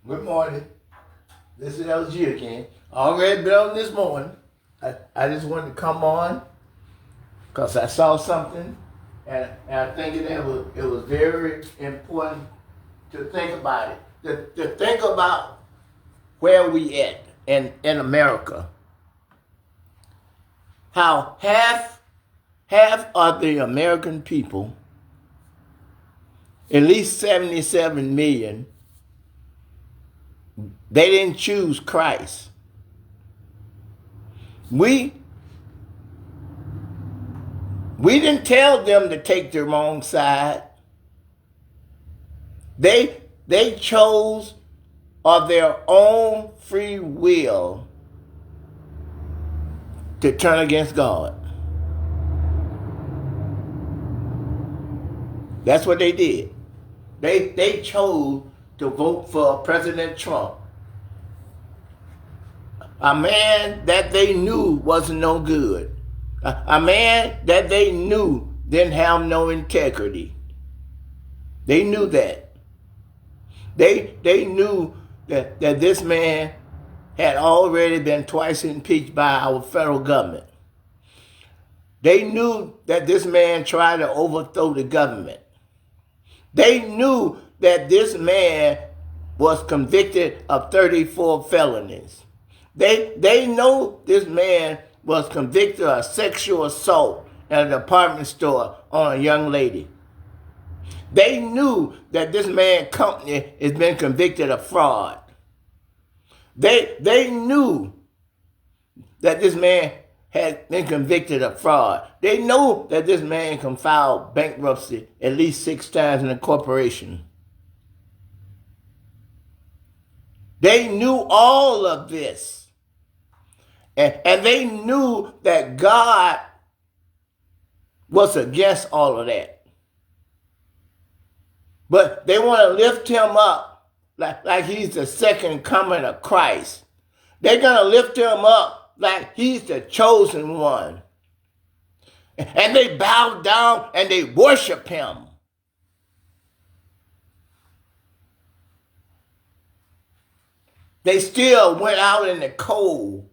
Good morning. This is LG again. Already been on this morning. I just wanted to come on because I saw something and I think it was very important to think about it. To think about where we at in America. How half of the American people, at least 77 million, they didn't choose Christ. We didn't tell them to take the wrong side. They chose of their own free will to turn against God. That's what they did. They chose to vote for President Trump, a man that they knew wasn't no good, a man that they knew didn't have no integrity. They knew that. They knew that this man had already been twice impeached by our federal government. They knew that this man tried to overthrow the government. They knew that this man was convicted of 34 felonies. They know this man was convicted of sexual assault at a department store on a young lady. They knew that this man's company has been convicted of fraud. They knew that this man had been convicted of fraud. They know that this man can file bankruptcy at least 6 times in a corporation. They knew all of this. And they knew that God was against all of that. But they want to lift him up like he's the second coming of Christ. They're going to lift him up like he's the chosen one. And they bow down and they worship him. They still went out in the cold,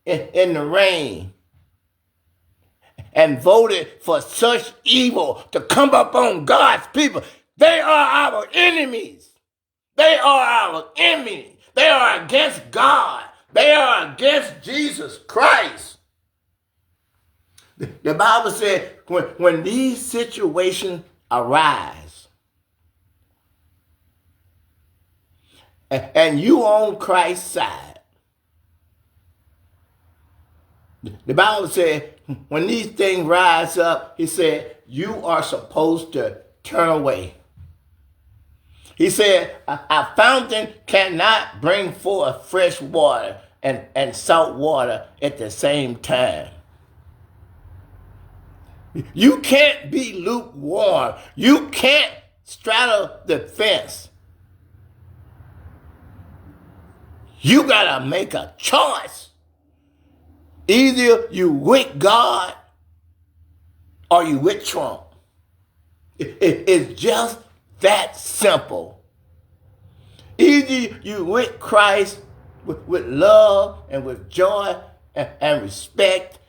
in the rain, and voted for such evil to come up on God's people. They are our enemies. They are our enemies. They are against God. They are against Jesus Christ. The Bible said when these situations arise and you on Christ's side, the Bible said when these things rise up, he said, you are supposed to turn away. He said, a fountain cannot bring forth fresh water and salt water at the same time. You can't be lukewarm. You can't straddle the fence. You got to make a choice. Either you with God or you with Trump. It's just that simple. Either you with Christ with love and with joy and respect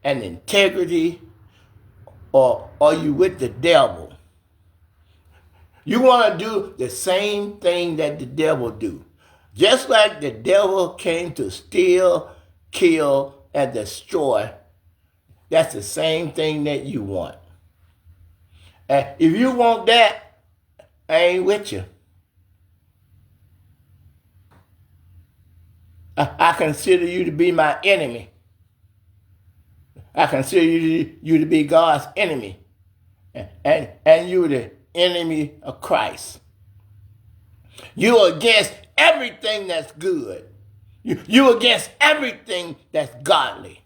and integrity, or you with the devil. You want to do the same thing that the devil do. Just like the devil came to steal, kill, and destroy, that's the same thing that you want. And if you want that, I ain't with you. I consider you to be my enemy. I consider you to be God's enemy. And you're the enemy of Christ. You're against everything that's good. You're against everything that's godly.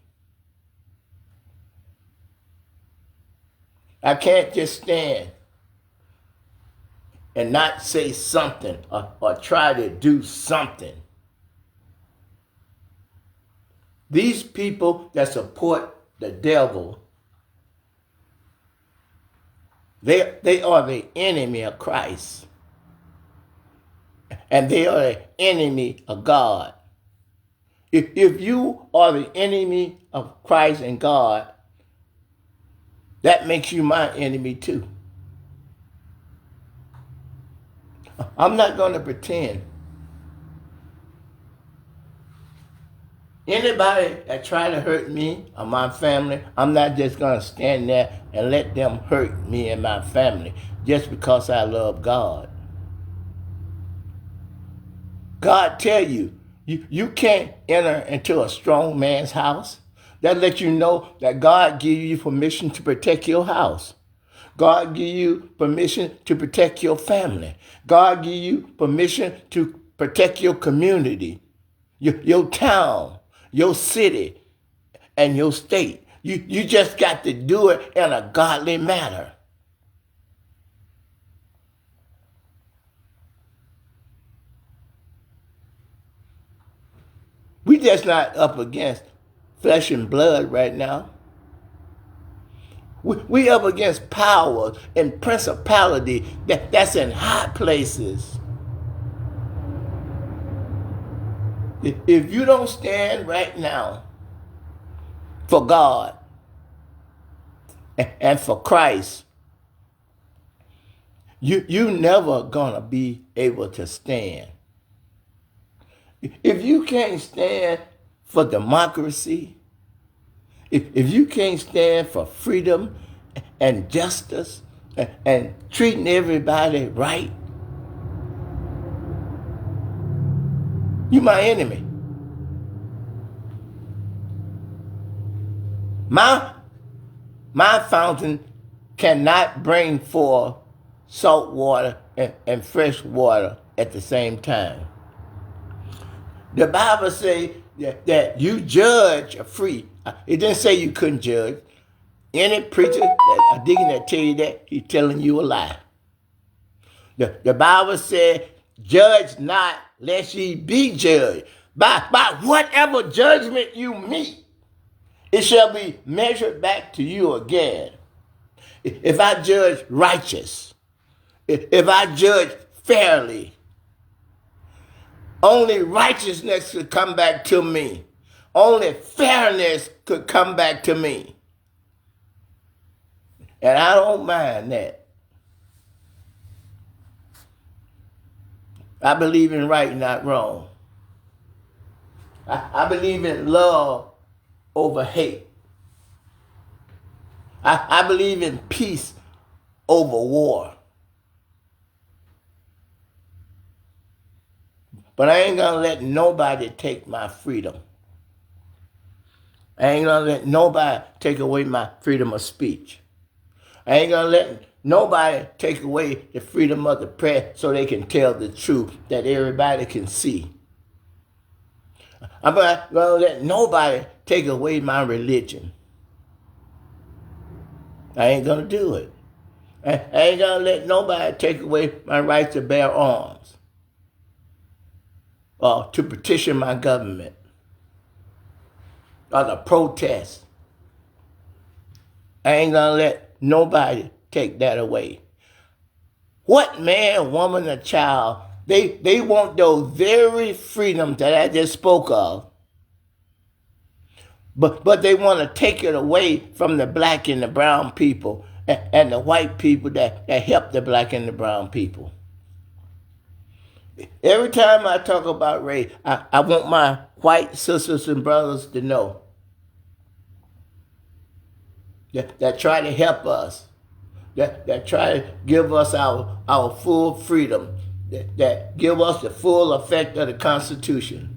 I can't just stand and not say something or try to do something. These people that support the devil, they are the enemy of Christ. and they are the enemy of God. If you are the enemy of Christ and God, that makes you my enemy too. I'm not going to pretend. Anybody that try to hurt me or my family, I'm not just going to stand there and let them hurt me and my family just because I love God. God tell you, you can't enter into a strong man's house. That lets you know that God give you permission to protect your house. God give you permission to protect your family. God give you permission to protect your community, your town, your city, and your state. You just got to do it in a godly manner. We just not up against flesh and blood right now. We up against powers and principality that's in high places. If you don't stand right now for God and for Christ, you never gonna be able to stand. If you can't stand for democracy, if you can't stand for freedom and justice and treating everybody right, you my enemy. My fountain cannot bring forth salt water and fresh water at the same time. The Bible says that you judge are free. It didn't say you couldn't judge. Any preacher that digging that tell you that, he's telling you a lie. The Bible said, judge not lest ye be judged. By whatever judgment you meet, it shall be measured back to you again. If I judge righteous, if I judge fairly, only righteousness could come back to me. Only fairness could come back to me. And I don't mind that. I believe in right, not wrong. I believe in love over hate. I believe in peace over war. But I ain't gonna let nobody take my freedom. I ain't gonna let nobody take away my freedom of speech. I ain't gonna let nobody take away the freedom of the press so they can tell the truth that everybody can see. I'm not gonna let nobody take away my religion. I ain't gonna do it. I ain't gonna let nobody take away my right to bear arms or to petition my government or to protest. I ain't gonna let nobody take that away. What man, woman, or child, they want those very freedoms that I just spoke of, but they want to take it away from the black and the brown people and the white people that help the black and the brown people. Every time I talk about race, I want my white sisters and brothers to know that try to help us, that try to give us our full freedom, that give us the full effect of the Constitution.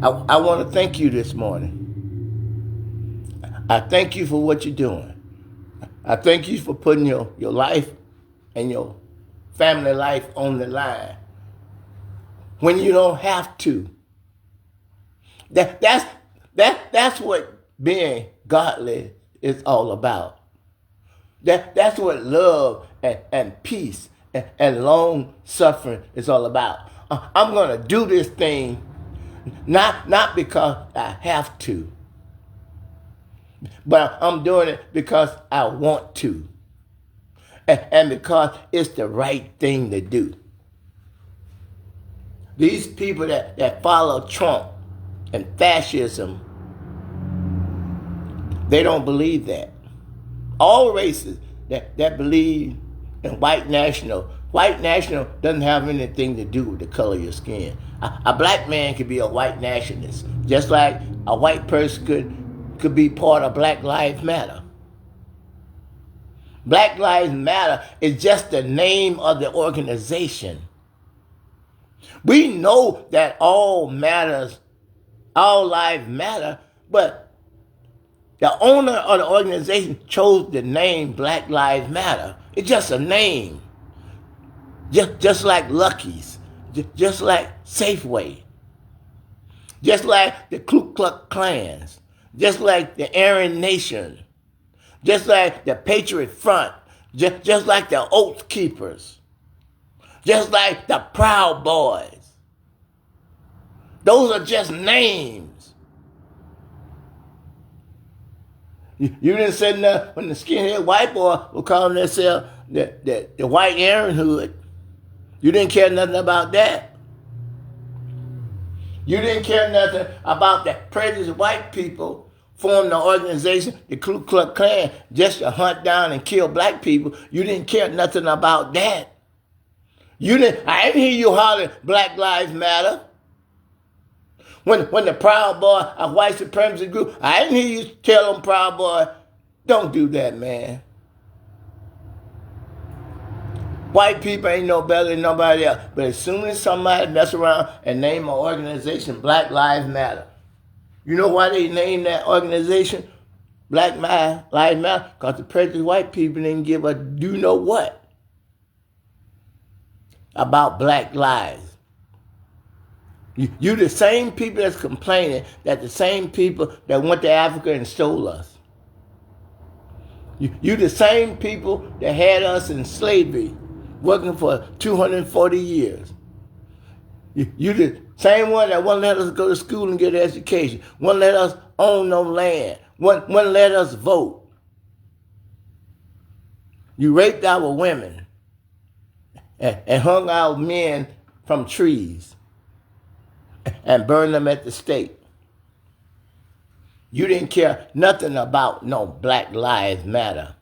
I want to thank you this morning. I thank you for what you're doing. I thank you for putting your life and your family life on the line when you don't have to. That's what being godly is all about. That's what love and peace and long suffering is all about. I'm gonna do this thing not because I have to, but I'm doing it because I want to. and because it's the right thing to do. These people that follow Trump and fascism, they don't believe that. All races that believe in white national doesn't have anything to do with the color of your skin. A black man could be a white nationalist, just like a white person could be part of Black Lives Matter. Black Lives Matter is just the name of the organization. We know that all lives matter, but the owner of the organization chose the name Black Lives Matter. It's just a name. Just like Lucky's, just like Safeway, just like the Ku Klux Klans, just like the Aryan Nation, just like the Patriot Front, just like the Oath Keepers, just like the Proud Boys. Those are just names. You didn't say nothing when the skinhead white boy was calling themselves the white Aaron Hood. You didn't care nothing about that. You didn't care nothing about the prejudiced white people formed the organization, the Ku Klux Klan, just to hunt down and kill black people. You didn't care nothing about that. I didn't hear you holler Black Lives Matter. When the Proud Boy, a white supremacy group, I didn't hear you tell them, Proud Boy, don't do that, man. White people ain't no better than nobody else. But as soon as somebody mess around and name an organization Black Lives Matter, you know why they named that organization Black Lives Matter? Because the prejudiced white people didn't give a do-know-what about black lives. You the same people that's complaining that the same people that went to Africa and stole us. You the same people that had us in slavery, working for 240 years. You the same one that won't let us go to school and get an education, won't let us own no land, won't let us vote. You raped our women and hung our men from trees and burned them at the stake. You didn't care nothing about no Black Lives Matter.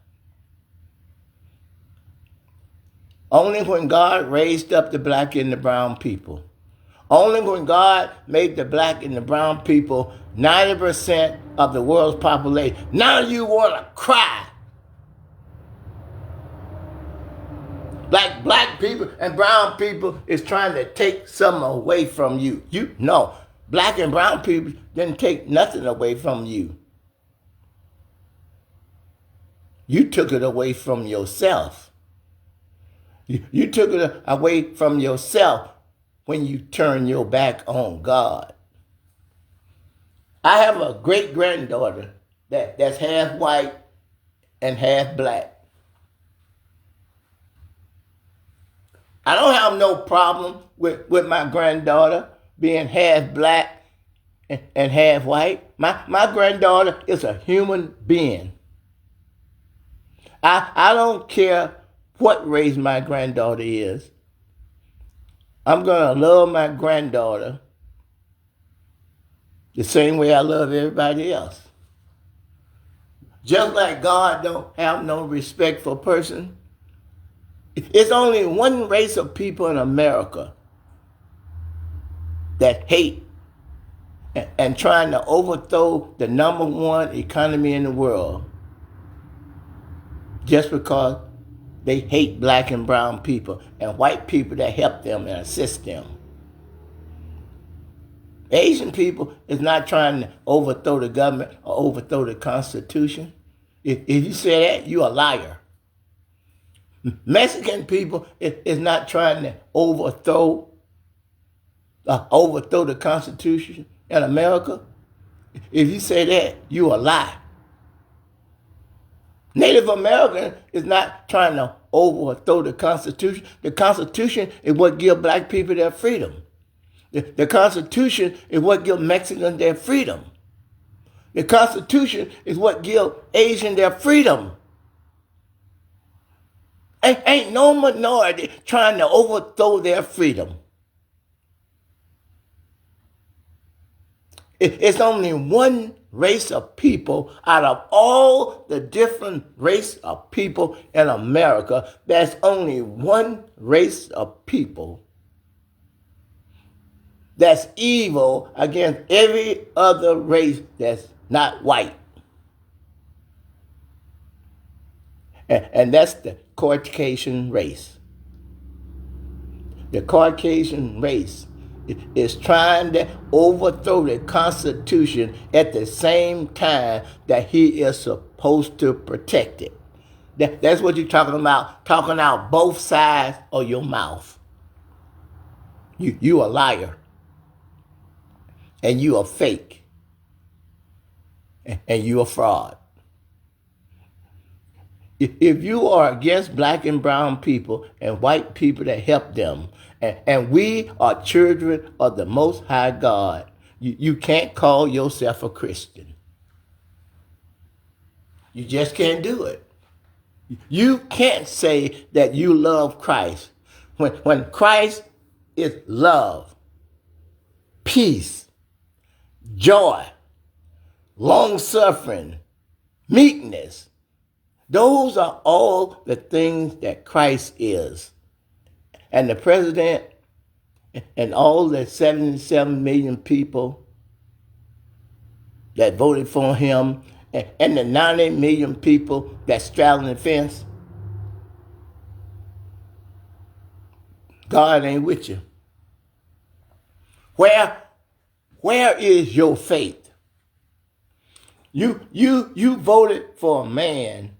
Only when God raised up the black and the brown people. Only when God made the black and the brown people 90% of the world's population. Now you want to cry. Like black people and brown people is trying to take something away from you. No, black and brown people didn't take nothing away from you. You took it away from yourself. You took it away from yourself when you turn your back on God. I have a great-granddaughter that's half white and half black. I don't have no problem with my granddaughter being half black and half white. My granddaughter is a human being. I don't care what race my granddaughter is. I'm going to love my granddaughter the same way I love everybody else. Just like God don't have no respect for a person, it's only one race of people in America that hate and trying to overthrow the number one economy in the world just because they hate black and brown people and white people that help them and assist them. Asian people is not trying to overthrow the government or overthrow the Constitution. If you say that, you're a liar. Mexican people is not trying to overthrow the Constitution in America. If you say that, you a lie. Native American is not trying to overthrow the Constitution. The Constitution is what gives black people their freedom. The Constitution is what gives Mexicans their freedom. The Constitution is what gives Asians their freedom. Ain't no minority trying to overthrow their freedom. It's only one race of people out of all the different race of people in America. There's only one race of people that's evil against every other race that's not white. And that's the Caucasian race. The Caucasian race is trying to overthrow the Constitution at the same time that he is supposed to protect it. That's what you're talking about, talking out both sides of your mouth. You a liar. And you a fake. And you a fraud. If you are against black and brown people and white people that help them, and we are children of the Most High God, you can't call yourself a Christian. You just can't do it. You can't say that you love Christ when Christ is love, peace, joy, long-suffering, meekness. Those are all the things that Christ is. And the president and all the 77 million people that voted for him and the 90 million people that straddling the fence, God ain't with you. Where is your faith? You voted for a man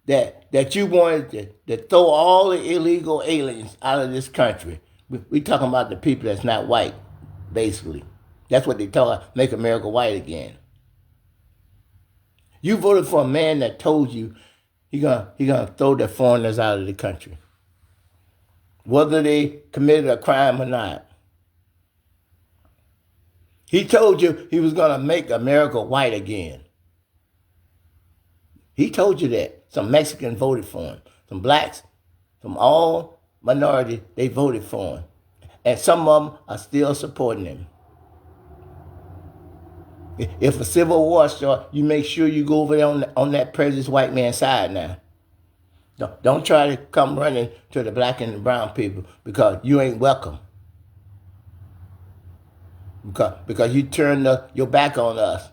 that you wanted to throw all the illegal aliens out of this country. We talking about the people that's not white, basically. That's what they talk, make America white again. You voted for a man that told you he gonna throw the foreigners out of the country, whether they committed a crime or not. He told you he was gonna make America white again. He told you that. Some Mexicans voted for him. Some blacks, from all minorities, they voted for him. And some of them are still supporting him. If a civil war starts, you make sure you go over there on that prejudiced white man's side now. Don't try to come running to the black and the brown people because you ain't welcome. Because you turned your back on us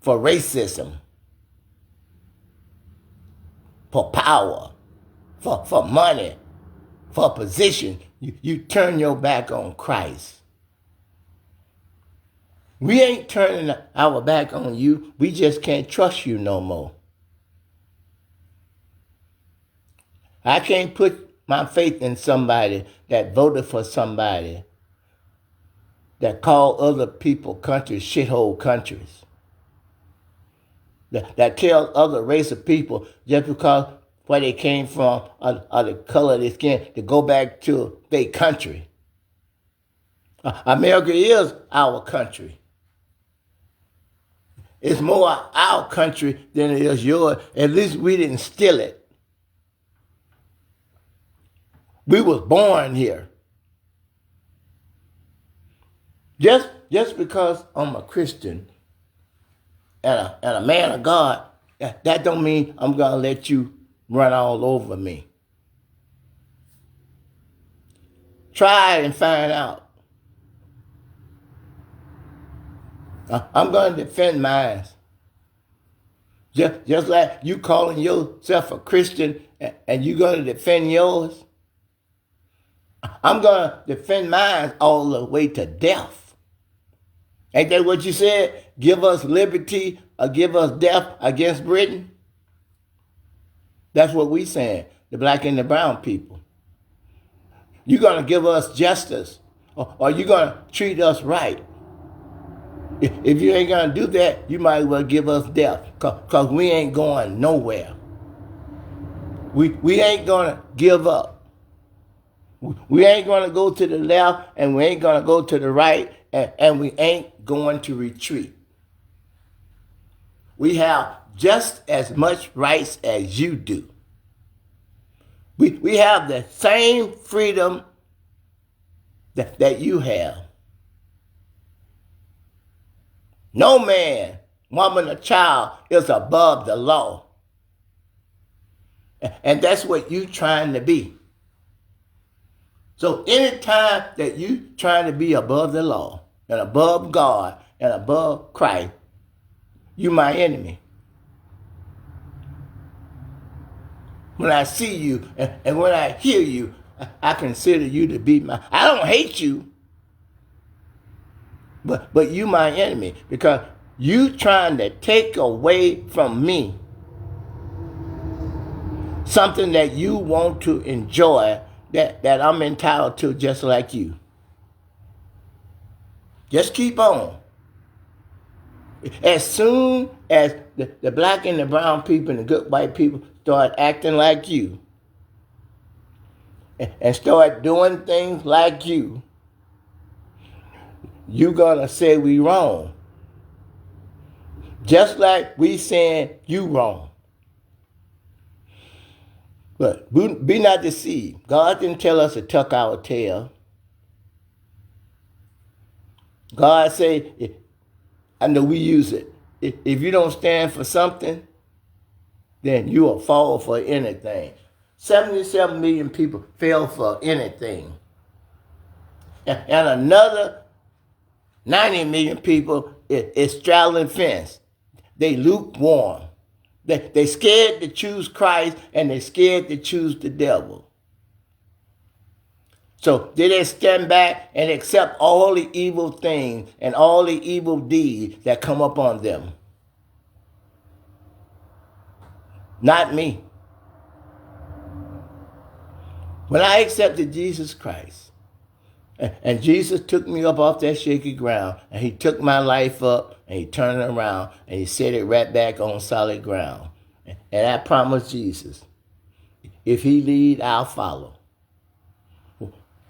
for racism, for power, for money, for position. You turn your back on Christ. We ain't turning our back on you. We just can't trust you no more. I can't put my faith in somebody that voted for somebody that called other people countries shithole countries. That tell other race of people just because where they came from or the color of their skin to go back to their country. America is our country. It's more our country than it is yours. At least we didn't steal it. We was born here. Just because I'm a Christian and a man of God, that don't mean I'm going to let you run all over me. Try it and find out. I'm going to defend mine. Just like you calling yourself a Christian and you're going to defend yours. I'm going to defend mine all the way to death. Ain't that what you said? Give us liberty or give us death against Britain? That's what we saying, the black and the brown people. You're going to give us justice or you're going to treat us right. If you ain't going to do that, you might as well give us death because we ain't going nowhere. We ain't going to give up. We ain't going to go to the left and we ain't going to go to the right and we ain't going to retreat. We have just as much rights as you do. We have the same freedom that you have. No man, woman, or child is above the law. And that's what you're trying to be. So anytime that you trying to be above the law and above God and above Christ, you my enemy. When I see you and when I hear you, I consider you to be my, I don't hate you, but you my enemy because you trying to take away from me something that you want to enjoy that I'm entitled to just like you. Just keep on. As soon as the black and the brown people and the good white people start acting like you and start doing things like you, you're going to say we wrong. Just like we saying you wrong. But be not deceived. God didn't tell us to tuck our tail. God say, I know we use it. If you don't stand for something, then you will fall for anything. 77 million people fell for anything. And another 90 million people is straddling fence. They lukewarm. They scared to choose Christ and they scared to choose the devil. So they stand back and accept all the evil things and all the evil deeds that come upon them. Not me. When I accepted Jesus Christ, and Jesus took me up off that shaky ground, and he took my life up, and he turned it around, and he set it right back on solid ground. And I promised Jesus, if he lead, I'll follow.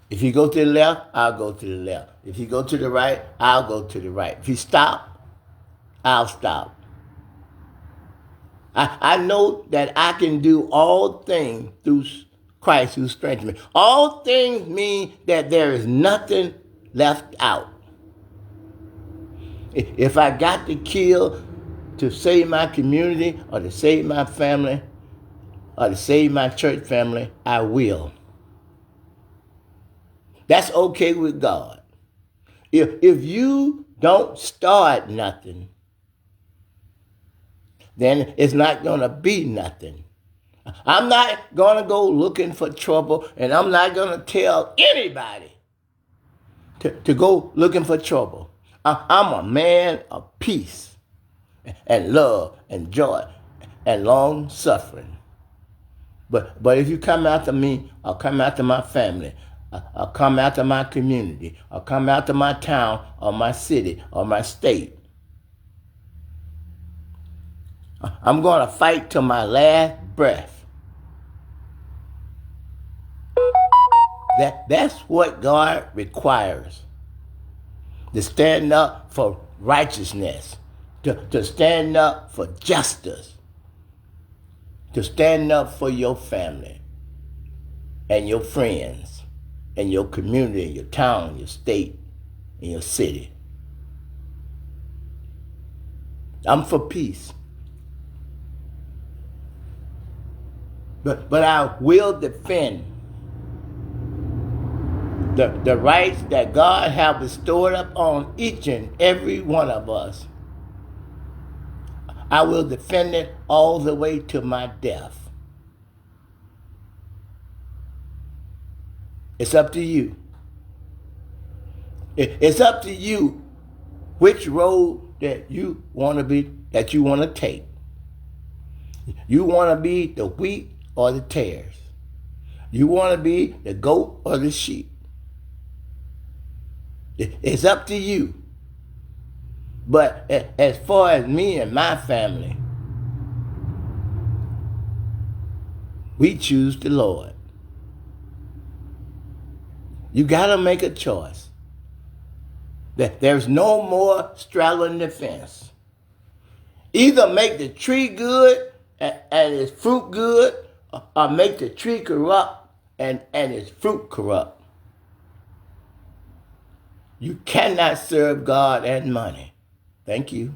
If he go to the left, I'll go to the left. If he go to the right, I'll go to the right. If he stop, I'll stop. I know that I can do all things through Christ who strengthens me. All things mean that there is nothing left out. If I got to kill to save my community or to save my family or to save my church family, I will. That's okay with God. If you don't start nothing, then it's not going to be nothing. I'm not going to go looking for trouble, and I'm not going to tell anybody to go looking for trouble. I'm a man of peace and love and joy and long suffering. But if you come after me, or come after my family, or come after my community, or come after my town or my city or my state, I'm going to fight till my last breath. That's what God requires. To stand up for righteousness. To stand up for justice. To stand up for your family. And your friends. And your community, your town, your state, and your city. I'm for peace. But I will defend the rights that God has bestowed upon each and every one of us. I will defend it all the way to my death. It's up to you. It's up to you which road that you want to take. You want to be the wheat or the tares. You want to be the goat or the sheep. It's up to you. But as far as me and my family, we choose the Lord. You got to make a choice. That there's no more straddling the fence. Either make the tree good and its fruit good, or make the tree corrupt and its fruit corrupt. You cannot serve God and money. Thank you.